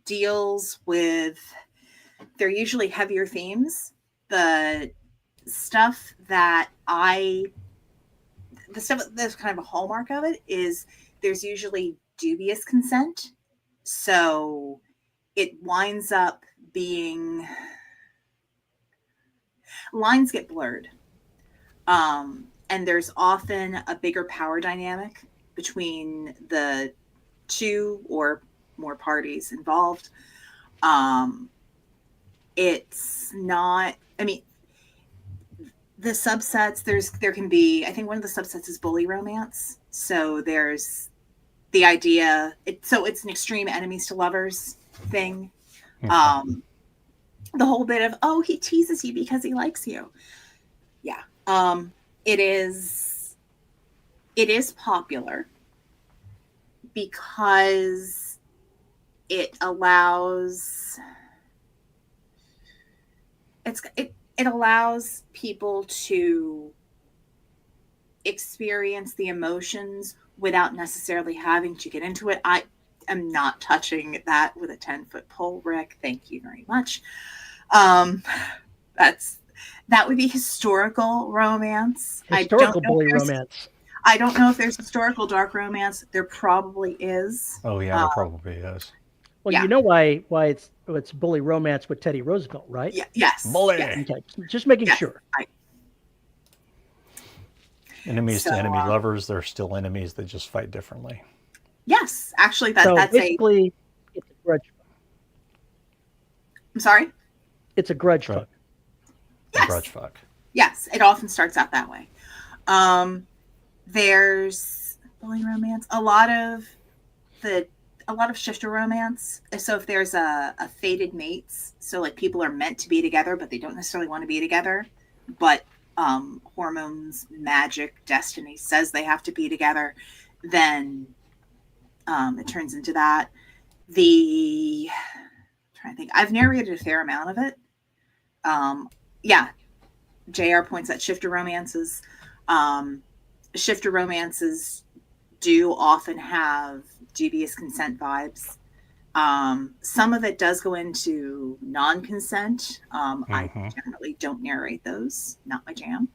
deals with, they're usually heavier themes. The stuff that's kind of a hallmark of it is there's usually dubious consent. So it winds up being, lines get blurred. And there's often a bigger power dynamic between the two or more parties involved. It's not, I mean, the subsets, there can be, I think one of the subsets is bully romance. So there's the idea, it's an extreme enemies to lovers thing. The whole bit of, oh, he teases you because he likes you. Yeah. It is popular because it allows it allows people to experience the emotions without necessarily having to get into it. I am not touching that with a 10-foot pole, Rick. Thank you very much. That would be historical romance. Historical bully romance. I don't know if there's historical dark romance. There probably is. Oh yeah, there probably is. Well, yeah. You know why it's bully romance with Teddy Roosevelt, right? Yeah. Yes. Bully. Yes. Okay. Just making sure. Enemies to enemy lovers, they're still enemies. They just fight differently. Yes, actually, that's basically it's a grudge fuck. I'm sorry. It's a grudge fuck. Yes. A grudge fuck. Yes, it often starts out that way. There's bully romance. A lot of shifter romance. So if there's a fated mates, so like people are meant to be together, but they don't necessarily want to be together, but hormones, magic, destiny says they have to be together, then It turns into that. I'm trying to think. I've narrated a fair amount of it. Yeah, JR points at shifter romances. Shifter romances do often have dubious consent vibes. Some of it does go into non-consent. I generally don't narrate those. Not my jam.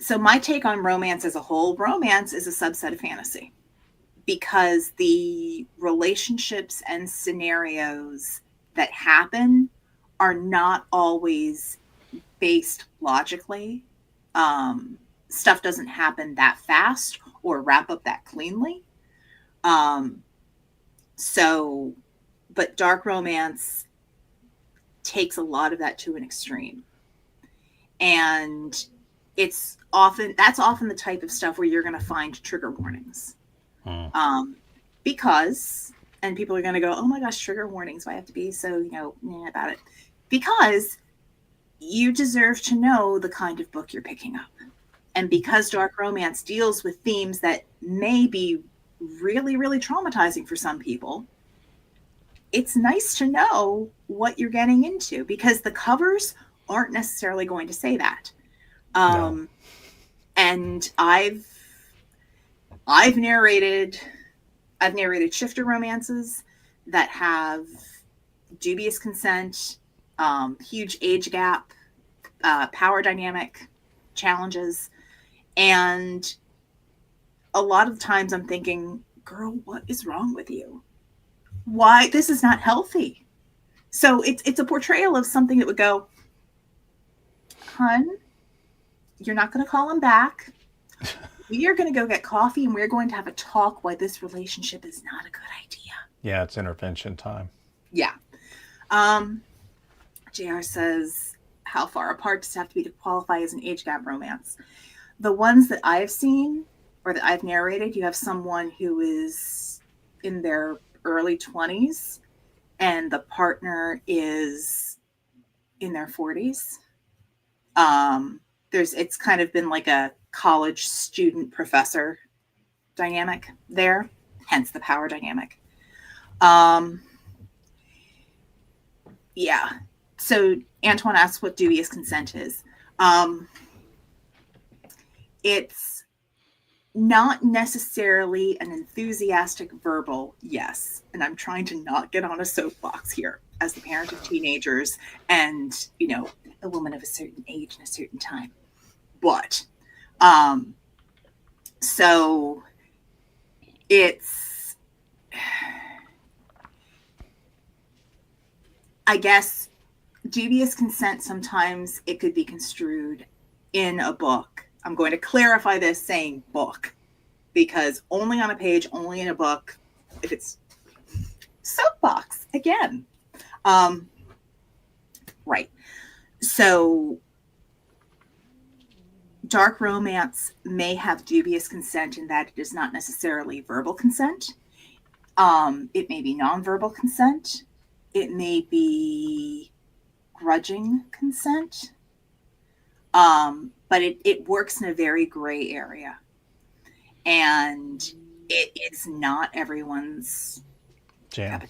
So my take on romance as a whole, romance is a subset of fantasy, because the relationships and scenarios that happen are not always based logically. Stuff doesn't happen that fast or wrap up that cleanly. But dark romance takes a lot of that to an extreme. And that's often the type of stuff where you're going to find trigger warnings. Because, and people are going to go, oh my gosh, trigger warnings, why I have to be so, about it? Because you deserve to know the kind of book you're picking up. And because dark romance deals with themes that may be really, really traumatizing for some people, it's nice to know what you're getting into, because the covers aren't necessarily going to say that. No. And I've narrated shifter romances that have dubious consent, huge age gap, power dynamic challenges. And a lot of times I'm thinking, girl, what is wrong with you? Why? This is not healthy. So it's a portrayal of something that would go, hun, you're not going to call him back. We are going to go get coffee and we're going to have a talk why this relationship is not a good idea. Yeah, it's intervention time. Yeah. JR says, how far apart does it have to be to qualify as an age gap romance? The ones that I've seen or that I've narrated, you have someone who is in their early 20s and the partner is in their 40s. It's kind of been like a college student professor dynamic there, hence the power dynamic. Yeah. So Antoine asks what dubious consent is. It's not necessarily an enthusiastic verbal yes. And I'm trying to not get on a soapbox here as the parent of teenagers and, a woman of a certain age and a certain time. But, so it's, I guess, dubious consent, sometimes it could be construed in a book. I'm going to clarify this saying book, because only on a page, only in a book, if it's soapbox again. Right. So dark romance may have dubious consent in that it is not necessarily verbal consent. It may be nonverbal consent. It may be grudging consent. But it works in a very gray area. And it's not everyone's jam.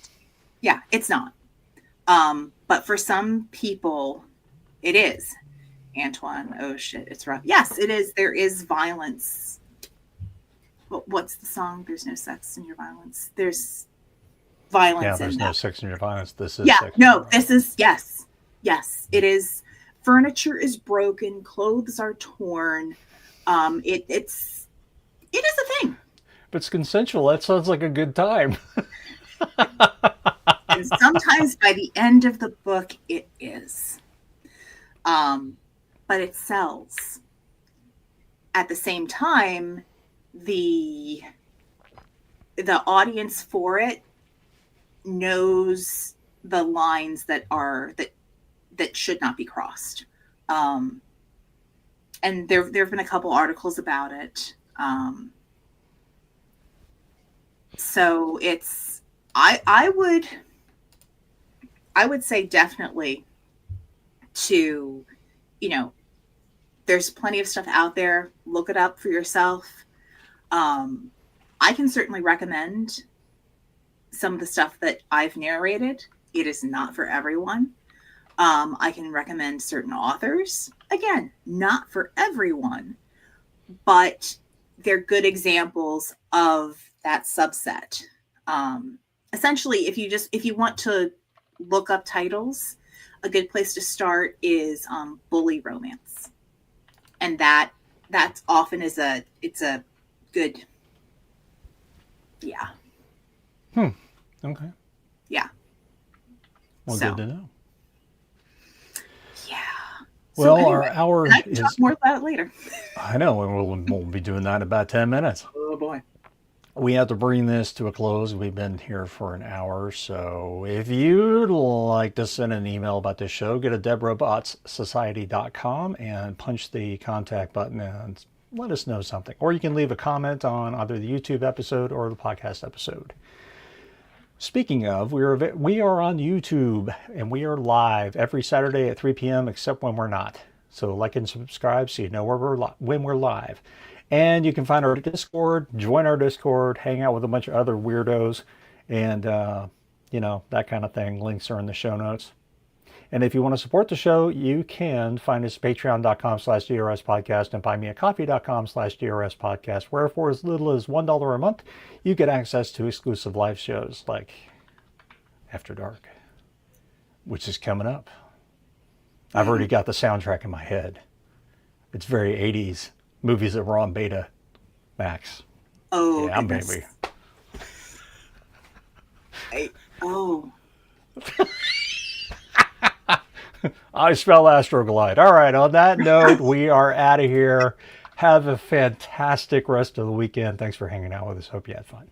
Yeah, it's not. But for some people, it is. Antoine, oh shit, it's rough. Yes, it is. There is violence. What's the song? There's no sex in your violence. There's violence. Yeah, there's in no that. sex in your violence. This is sex. No, this is yes. It is. Furniture is broken. Clothes are torn. It's a thing. If it's consensual, that sounds like a good time. And sometimes by the end of the book, it is. But it sells. At the same time, the audience for it knows the lines that should not be crossed. And there have been a couple articles about it. So it's I would say definitely to, you know, there's plenty of stuff out there. Look it up for yourself. I can certainly recommend some of the stuff that I've narrated. It is not for everyone. I can recommend certain authors. Again, not for everyone, but they're good examples of that subset. Essentially, if you want to look up titles, a good place to start is bully romance, and that's often it's a good, yeah. Okay. Yeah. Well, So, good to know. yeah. Well, So our hour I can is. talk more about it later. I know, and we'll be doing that in about 10 minutes. Oh boy. We have to bring this to a close. We've been here for an hour. So if you'd like to send an email about this show, go to deadrobotsociety.com and punch the contact button and let us know something. Or you can leave a comment on either the YouTube episode or the podcast episode. Speaking of, we are on YouTube and we are live every Saturday at 3 p.m. except when we're not. So like and subscribe so you know when we're live. And you can find our Discord, join our Discord, hang out with a bunch of other weirdos, and that kind of thing. Links are in the show notes. And if you want to support the show, you can find us at patreon.com/DRS podcast and buymeacoffee.com/DRS podcast, where for as little as $1 a month, you get access to exclusive live shows like After Dark, which is coming up. I've already got the soundtrack in my head. It's very 80s. Movies that were on Beta Max. Oh, yeah, goodness. baby. I spell Astroglide. All right, on that note, we are out of here. Have a fantastic rest of the weekend. Thanks for hanging out with us. Hope you had fun.